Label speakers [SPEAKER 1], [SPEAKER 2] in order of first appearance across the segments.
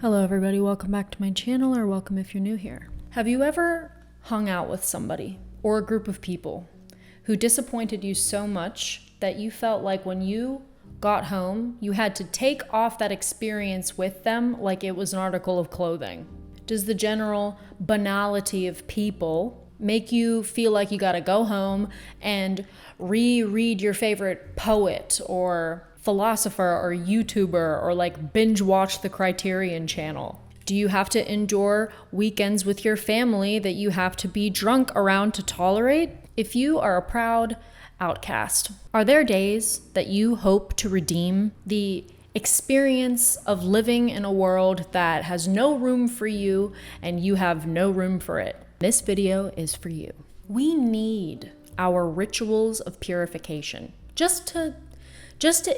[SPEAKER 1] Hello everybody, welcome back to my channel, or welcome if you're new here. Have you ever hung out with somebody or a group of people who disappointed you so much that you felt like when you got home, you had to take off that experience with them like it was an article of clothing? Does the general banality of people make you feel like you gotta go home and reread your favorite poet or philosopher or YouTuber, or like binge watch the Criterion channel? Do you have to endure weekends with your family that you have to be drunk around to tolerate? If you are a proud outcast, are there days that you hope to redeem the experience of living in a world that has no room for you and you have no room for it? This video is for you. We need our rituals of purification just to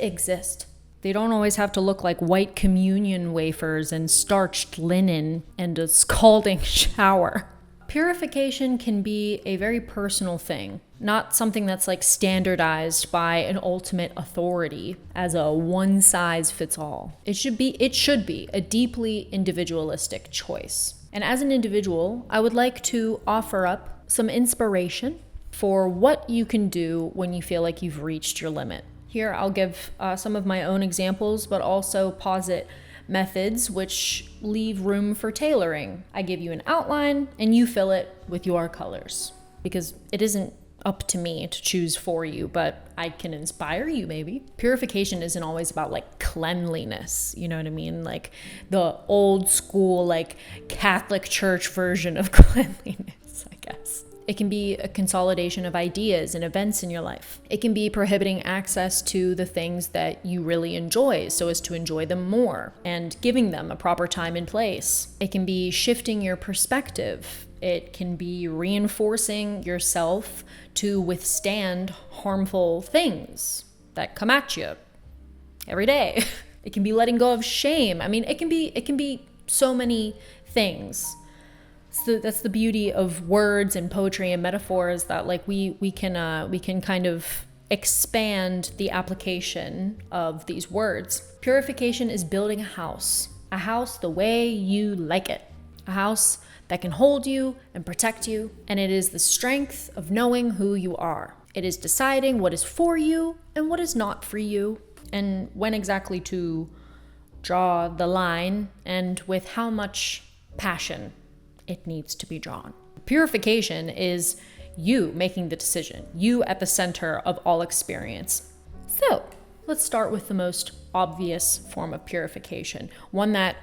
[SPEAKER 1] exist. They don't always have to look like white communion wafers and starched linen and a scalding shower. Purification can be a very personal thing, not something that's like standardized by an ultimate authority as a one size fits all. It should be a deeply individualistic choice. And as an individual, I would like to offer up some inspiration for what you can do when you feel like you've reached your limit. Here, I'll give some of my own examples, but also posit methods which leave room for tailoring. I give you an outline and you fill it with your colors, because it isn't up to me to choose for you, but I can inspire you maybe. Purification isn't always about like cleanliness, you know what I mean? Like the old school, like Catholic Church version of cleanliness, I guess. It can be a consolidation of ideas and events in your life. It can be prohibiting access to the things that you really enjoy so as to enjoy them more and giving them a proper time and place. It can be shifting your perspective. It can be reinforcing yourself to withstand harmful things that come at you every day. It can be letting go of shame. I mean, it can be so many things. So that's the beauty of words and poetry and metaphors, that like we can kind of expand the application of these words. Purification is building a house the way you like it, a house that can hold you and protect you, and it is the strength of knowing who you are. It is deciding what is for you and what is not for you, and when exactly to draw the line and with how much passion it needs to be drawn. Purification is you making the decision, you at the center of all experience. So let's start with the most obvious form of purification, one that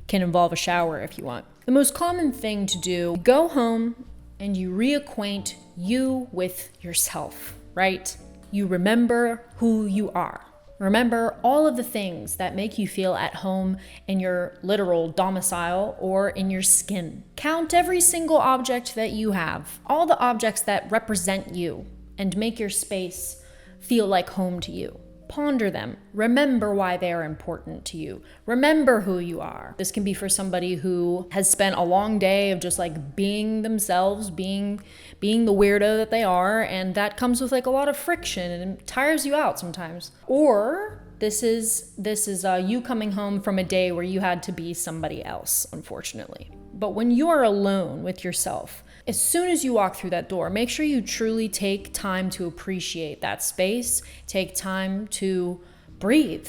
[SPEAKER 1] can involve a shower if you want. The most common thing to do, go home and you reacquaint you with yourself, right? You remember who you are. Remember all of the things that make you feel at home in your literal domicile or in your skin. Count every single object that you have, all the objects that represent you, and make your space feel like home to you. Ponder them. Remember why they are important to you. Remember who you are. This can be for somebody who has spent a long day of just like being themselves, being the weirdo that they are, and that comes with like a lot of friction and it tires you out sometimes. Or this is you coming home from a day where you had to be somebody else, unfortunately. But when you are alone with yourself, as soon as you walk through that door, make sure you truly take time to appreciate that space. Take time to breathe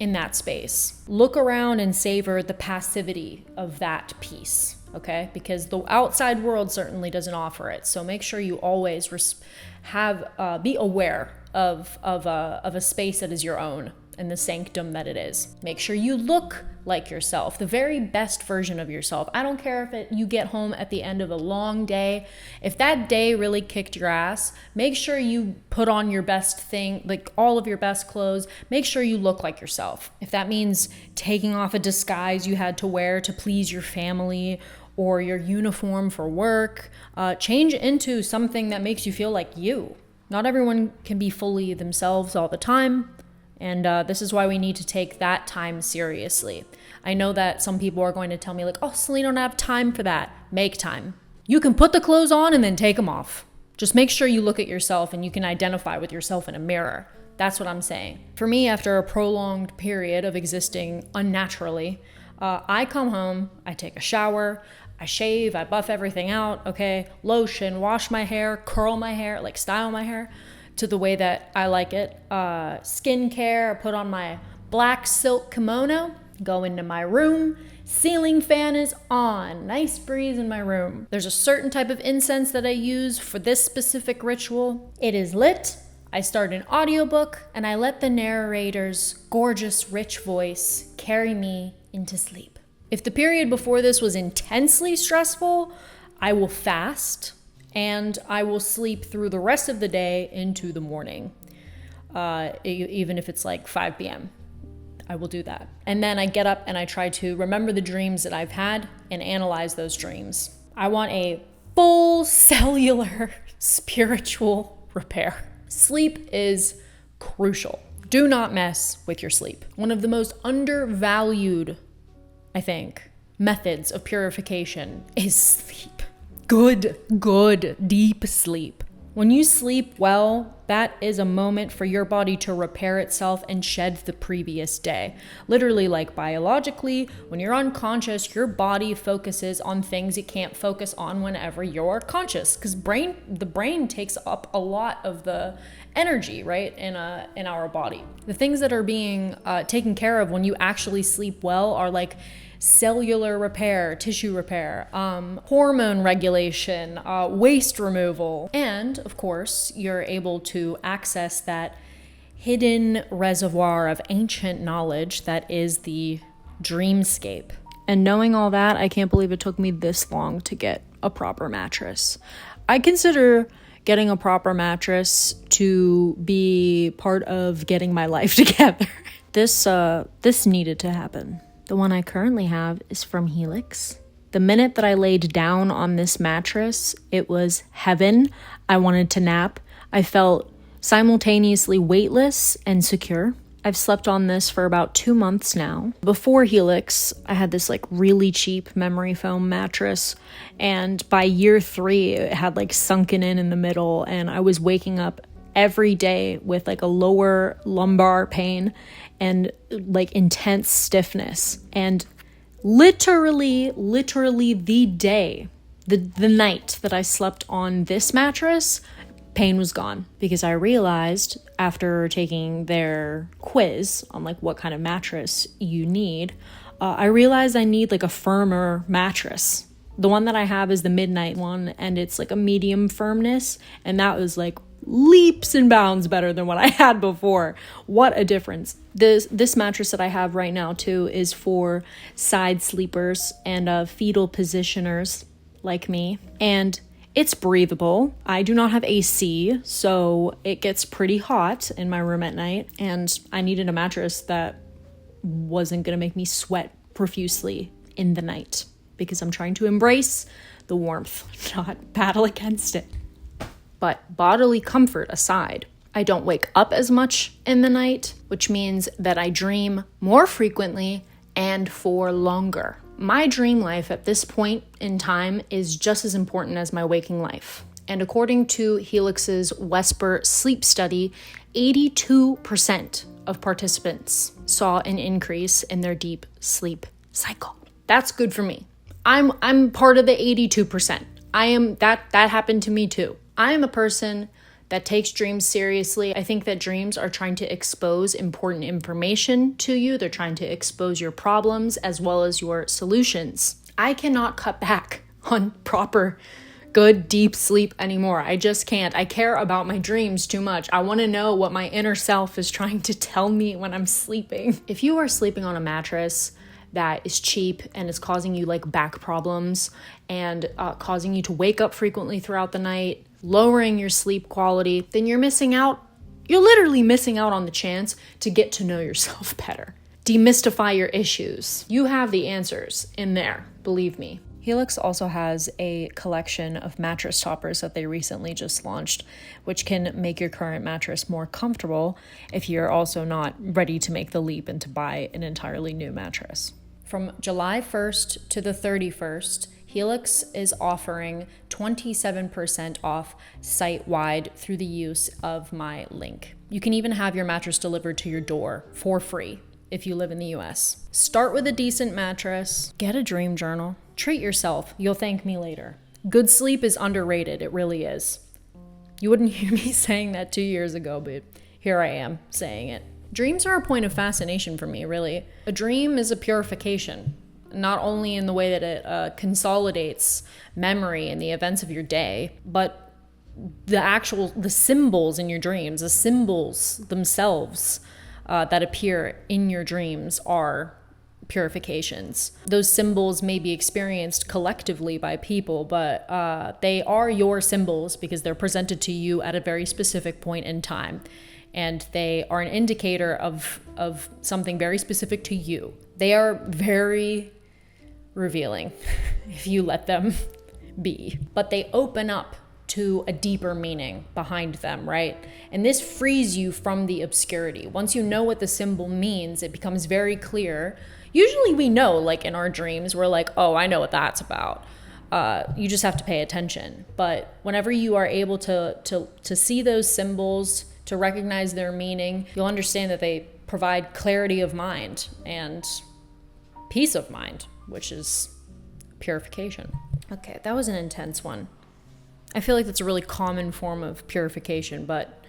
[SPEAKER 1] in that space. Look around and savor the passivity of that piece, okay? Because the outside world certainly doesn't offer it. So make sure you always be aware of a space that is your own and the sanctum that it is. Make sure you look like yourself, the very best version of yourself. I don't care if you get home at the end of a long day. If that day really kicked your ass, make sure you put on your best thing, like all of your best clothes. Make sure you look like yourself. If that means taking off a disguise you had to wear to please your family or your uniform for work, change into something that makes you feel like you. Not everyone can be fully themselves all the time. And this is why we need to take that time seriously. I know that some people are going to tell me like, oh, Celine, I don't have time for that. Make time. You can put the clothes on and then take them off. Just make sure you look at yourself and you can identify with yourself in a mirror. That's what I'm saying. For me, after a prolonged period of existing unnaturally, I come home, I take a shower, I shave, I buff everything out, okay? Lotion, wash my hair, curl my hair, like style my hair to the way that I like it. Skincare, I put on my black silk kimono, go into my room, ceiling fan is on, nice breeze in my room. There's a certain type of incense that I use for this specific ritual. It is lit, I start an audiobook, and I let the narrator's gorgeous, rich voice carry me into sleep. If the period before this was intensely stressful, I will fast and I will sleep through the rest of the day into the morning. Even if it's like 5 p.m., I will do that. And then I get up and I try to remember the dreams that I've had and analyze those dreams. I want a full cellular spiritual repair. Sleep is crucial. Do not mess with your sleep. One of the most undervalued, I think, methods of purification is sleep. Good, deep sleep. When you sleep well, that is a moment for your body to repair itself and shed the previous day. Literally, like biologically, when you're unconscious, your body focuses on things it can't focus on whenever you're conscious, because the brain takes up a lot of the energy, right, in our body. The things that are being taken care of when you actually sleep well are like cellular repair, tissue repair, hormone regulation, waste removal. And of course, you're able to access that hidden reservoir of ancient knowledge that is the dreamscape. And knowing all that, I can't believe it took me this long to get a proper mattress. I consider getting a proper mattress to be part of getting my life together. This needed to happen. The one I currently have is from Helix. The minute that I laid down on this mattress, it was heaven. I wanted to nap. I felt simultaneously weightless and secure. I've slept on this for about 2 months now. Before Helix, I had this like really cheap memory foam mattress, and by year 3, it had like sunken in the middle, and I was waking up every day with like a lower lumbar pain and like intense stiffness. And literally the night that I slept on this mattress, pain was gone, because I realized after taking their quiz on like what kind of mattress you need, I realized I need like a firmer mattress. The one that I have is the midnight one, and it's like a medium firmness, and that was like leaps and bounds better than what I had before. What a difference. This mattress that I have right now too is for side sleepers and fetal positioners like me, and it's breathable. I do not have AC, so it gets pretty hot in my room at night, and I needed a mattress that wasn't gonna make me sweat profusely in the night, because I'm trying to embrace the warmth, not battle against it. But bodily comfort aside, I don't wake up as much in the night, which means that I dream more frequently and for longer. My dream life at this point in time is just as important as my waking life. And according to Helix's Wesper sleep study, 82% of participants saw an increase in their deep sleep cycle. That's good for me. I'm part of the 82%. That happened to me too. I am a person that takes dreams seriously. I think that dreams are trying to expose important information to you. They're trying to expose your problems as well as your solutions. I cannot cut back on proper, good, deep sleep anymore. I just can't. I care about my dreams too much. I want to know what my inner self is trying to tell me when I'm sleeping. If you are sleeping on a mattress that is cheap and is causing you like back problems and causing you to wake up frequently throughout the night, lowering your sleep quality, then you're missing out. You're literally missing out on the chance to get to know yourself better. Demystify your issues. You have the answers in there, believe me. Helix also has a collection of mattress toppers that they recently just launched, which can make your current mattress more comfortable if you're also not ready to make the leap and to buy an entirely new mattress. From July 1st to the 31st, Helix is offering 27% off site-wide through the use of my link. You can even have your mattress delivered to your door for free. if you live in the US. Start with a decent mattress, get a dream journal, treat yourself. You'll thank me later. Good sleep is underrated. It really is. You wouldn't hear me saying that 2 years ago, but here I am saying it. Dreams are a point of fascination for me, really. A dream is a purification, not only in the way that it consolidates memory and the events of your day, but the symbols in your dreams, the symbols themselves that appear in your dreams are purifications. Those symbols may be experienced collectively by people, but they are your symbols because they're presented to you at a very specific point in time. And they are an indicator of something very specific to you. They are very revealing if you let them be. But they open up to a deeper meaning behind them, right? And this frees you from the obscurity. Once you know what the symbol means, it becomes very clear. Usually we know, like in our dreams, we're like, oh, I know what that's about. You just have to pay attention. But whenever you are able to see those symbols, to recognize their meaning, you'll understand that they provide clarity of mind and peace of mind, which is purification. Okay, that was an intense one. I feel like that's a really common form of purification, but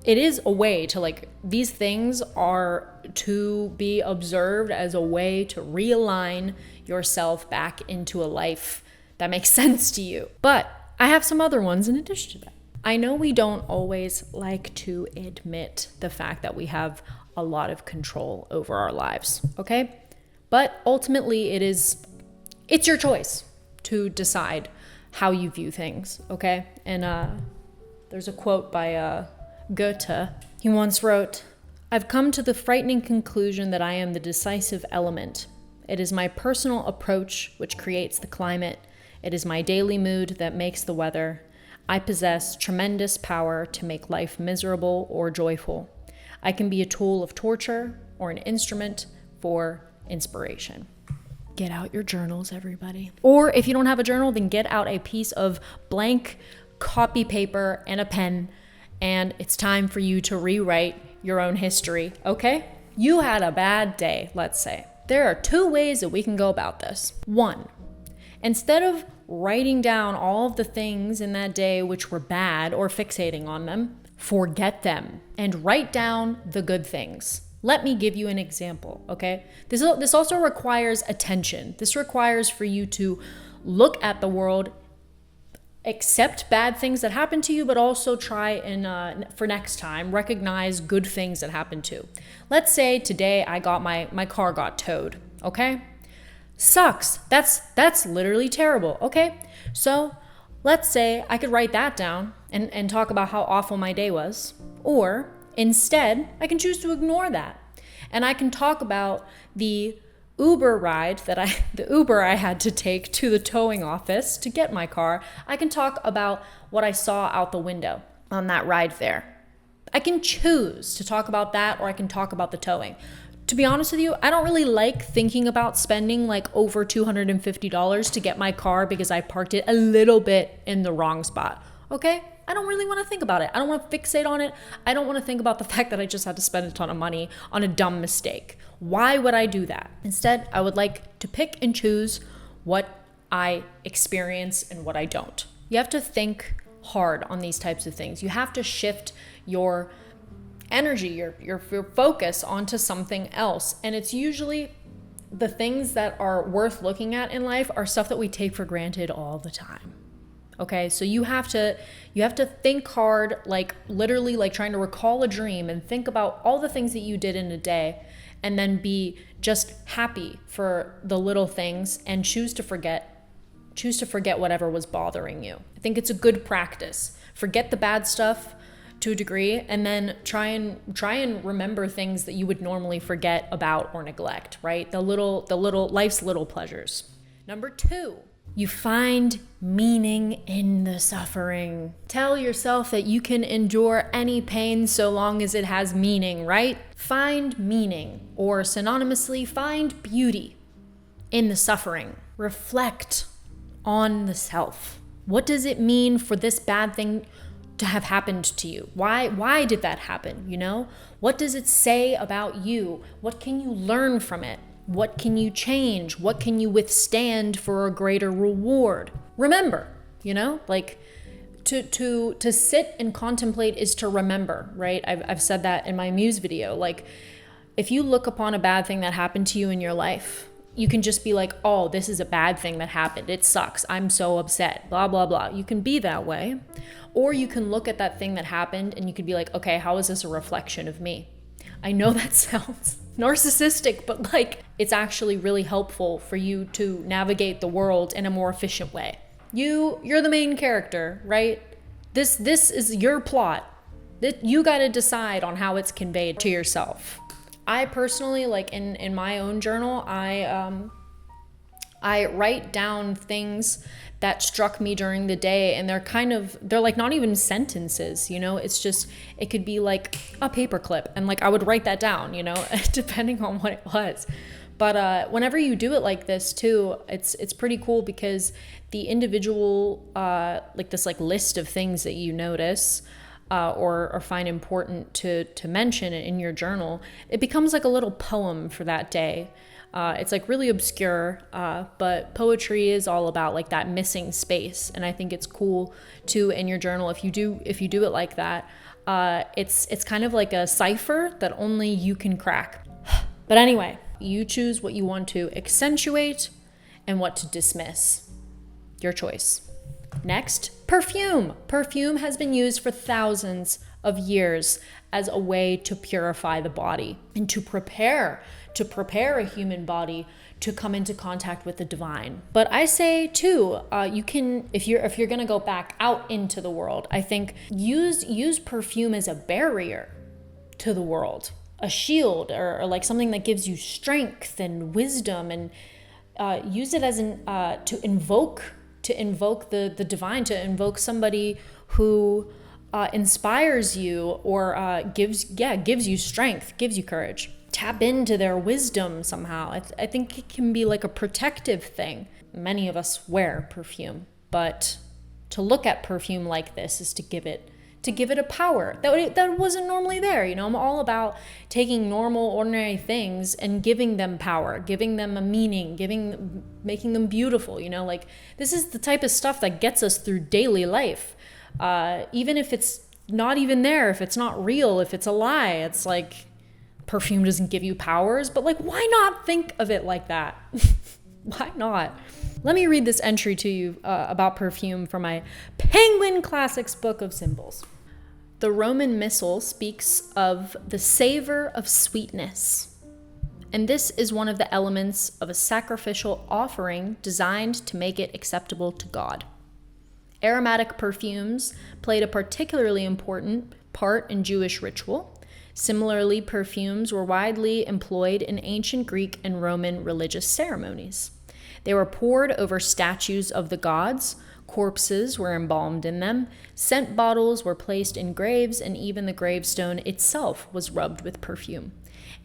[SPEAKER 1] it is a way to, like, these things are to be observed as a way to realign yourself back into a life that makes sense to you. But I have some other ones in addition to that. I know we don't always like to admit the fact that we have a lot of control over our lives, okay? But ultimately it's your choice to decide how you view things, okay? And there's a quote by Goethe. He once wrote, "I've come to the frightening conclusion that I am the decisive element. It is my personal approach which creates the climate. It is my daily mood that makes the weather. I possess tremendous power to make life miserable or joyful. I can be a tool of torture or an instrument for inspiration." Get out your journals, everybody. Or if you don't have a journal, then get out a piece of blank copy paper and a pen, and it's time for you to rewrite your own history, okay? You had a bad day, let's say. There are 2 ways that we can go about this. 1, instead of writing down all of the things in that day which were bad or fixating on them, forget them and write down the good things. Let me give you an example, okay? This also requires attention. This requires for you to look at the world, accept bad things that happen to you, but also try and, for next time, recognize good things that happen too. Let's say today I got my car got towed, okay? Sucks. That's literally terrible, okay? So let's say I could write that down and talk about how awful my day was, or instead, I can choose to ignore that. And I can talk about the Uber I had to take to the towing office to get my car. I can talk about what I saw out the window on that ride there. I can choose to talk about that, or I can talk about the towing. To be honest with you, I don't really like thinking about spending like over $250 to get my car because I parked it a little bit in the wrong spot, okay? I don't really want to think about it. I don't want to fixate on it. I don't want to think about the fact that I just had to spend a ton of money on a dumb mistake. Why would I do that? Instead, I would like to pick and choose what I experience and what I don't. You have to think hard on these types of things. You have to shift your energy, your focus onto something else. And it's usually the things that are worth looking at in life are stuff that we take for granted all the time. Okay, so you have to think hard, like literally like trying to recall a dream and think about all the things that you did in a day, and then be just happy for the little things and choose to forget whatever was bothering you. I think it's a good practice. Forget the bad stuff to a degree, and then try and remember things that you would normally forget about or neglect, right? The little life's little pleasures. Number 2, you find meaning in the suffering. Tell yourself that you can endure any pain so long as it has meaning, right? Find meaning, or synonymously, find beauty in the suffering. Reflect on the self. What does it mean for this bad thing to have happened to you? Why did that happen? You know, what does it say about you? What can you learn from it? What can you change? What can you withstand for a greater reward? Remember, you know, like to sit and contemplate is to remember, right? I've said that in my Muse video. Like, if you look upon a bad thing that happened to you in your life, you can just be like, oh, this is a bad thing that happened. It sucks. I'm so upset, blah, blah, blah. You can be that way. Or you can look at that thing that happened and you could be like, okay, how is this a reflection of me? I know that sounds narcissistic, but like, it's actually really helpful for you to navigate the world in a more efficient way. You're the main character, right? This is your plot. That you got to decide on how it's conveyed to yourself. I personally, like in my own journal, I write down things that struck me during the day, and they're like not even sentences, you know, it's just, it could be like a paperclip, and like I would write that down, you know, depending on what it was. But whenever you do it like this too, it's pretty cool, because the individual, like this like list of things that you notice, or find important to mention in your journal, it becomes like a little poem for that day. It's like really obscure, but poetry is all about like that missing space, and I think it's cool too in your journal if you do it like that. It's kind of like a cipher that only you can crack. But anyway, you choose what you want to accentuate and what to dismiss. Your choice. Next, perfume. Perfume has been used for thousands of years as a way to purify the body and to prepare a human body to come into contact with the divine. But I say too, you can, if you're gonna go back out into the world, I think use perfume as a barrier to the world, a shield, or like something that gives you strength and wisdom, and use it as to invoke the divine, to invoke somebody who inspires you, or gives you strength, gives you courage. Tap into their wisdom somehow. I think it can be like a protective thing. Many of us wear perfume, but to look at perfume like this is to give it a power that wasn't normally there. You know, I'm all about taking normal, ordinary things and giving them power, giving them a meaning, making them beautiful. You know, like, this is the type of stuff that gets us through daily life. Even if it's not even there, if it's not real, if it's a lie, it's like, perfume doesn't give you powers, but like, why not think of it like that? Why not? Let me read this entry to you about perfume from my Penguin Classics book of symbols. The Roman Missal speaks of the savor of sweetness, and this is one of the elements of a sacrificial offering designed to make it acceptable to God. Aromatic perfumes played a particularly important part in Jewish ritual. Similarly, perfumes were widely employed in ancient Greek and Roman religious ceremonies. They were poured over statues of the gods, corpses were embalmed in them, scent bottles were placed in graves, and even the gravestone itself was rubbed with perfume.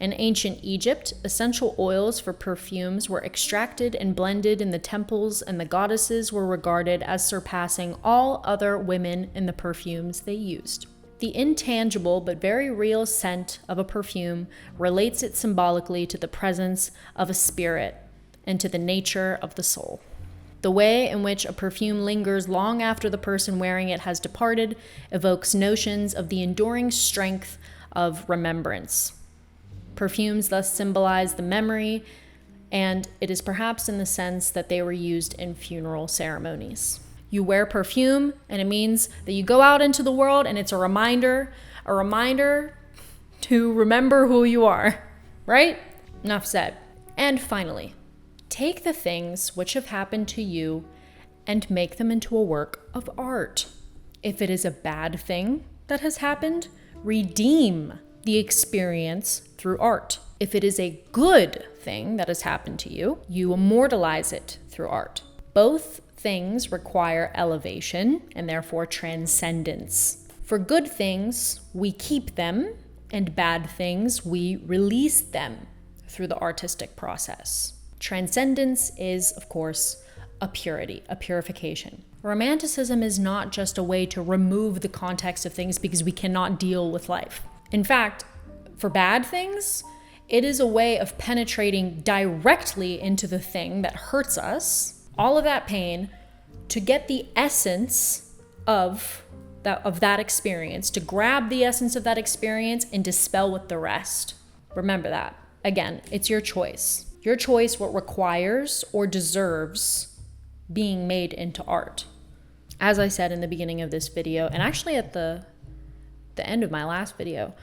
[SPEAKER 1] In ancient Egypt, essential oils for perfumes were extracted and blended in the temples, and the goddesses were regarded as surpassing all other women in the perfumes they used. The intangible but very real scent of a perfume relates it symbolically to the presence of a spirit and to the nature of the soul. The way in which a perfume lingers long after the person wearing it has departed evokes notions of the enduring strength of remembrance. Perfumes thus symbolize the memory, and it is perhaps in the sense that they were used in funeral ceremonies. You wear perfume, and it means that you go out into the world, and it's a reminder to remember who you are, right? Enough said. And finally, take the things which have happened to you and make them into a work of art. If it is a bad thing that has happened, redeem the experience through art. If it is a good thing that has happened to you, you immortalize it through art. Both things require elevation and therefore transcendence. For good things, we keep them, and bad things, we release them through the artistic process. Transcendence is, of course, a purity, a purification. Romanticism is not just a way to remove the context of things because we cannot deal with life. In fact, for bad things, it is a way of penetrating directly into the thing that hurts us, all of that pain, to get the essence of that experience, to grab the essence of that experience and dispel with the rest. Remember that. Again, it's your choice. Your choice what requires or deserves being made into art. As I said in the beginning of this video, and actually at the end of my last video,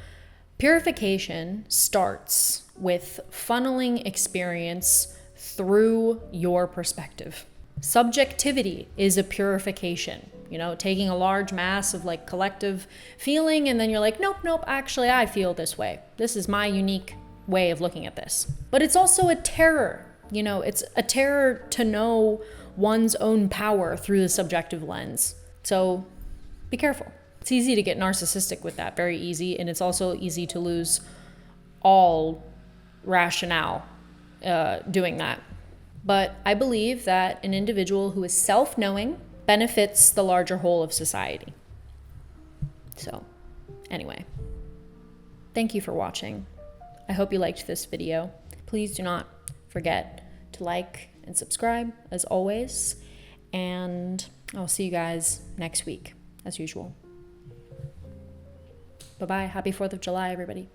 [SPEAKER 1] purification starts with funneling experience through your perspective. Subjectivity is a purification, taking a large mass of like collective feeling, and then you're like, nope, actually I feel this way. This is my unique way of looking at this. But it's also a terror, it's a terror to know one's own power through the subjective lens. So be careful. It's easy to get narcissistic with that, very easy. And it's also easy to lose all rationale doing that. But I believe that an individual who is self-knowing benefits the larger whole of society. So anyway, thank you for watching. I hope you liked this video. Please do not forget to like and subscribe as always. And I'll see you guys next week as usual. Bye-bye. Happy 4th of July, everybody.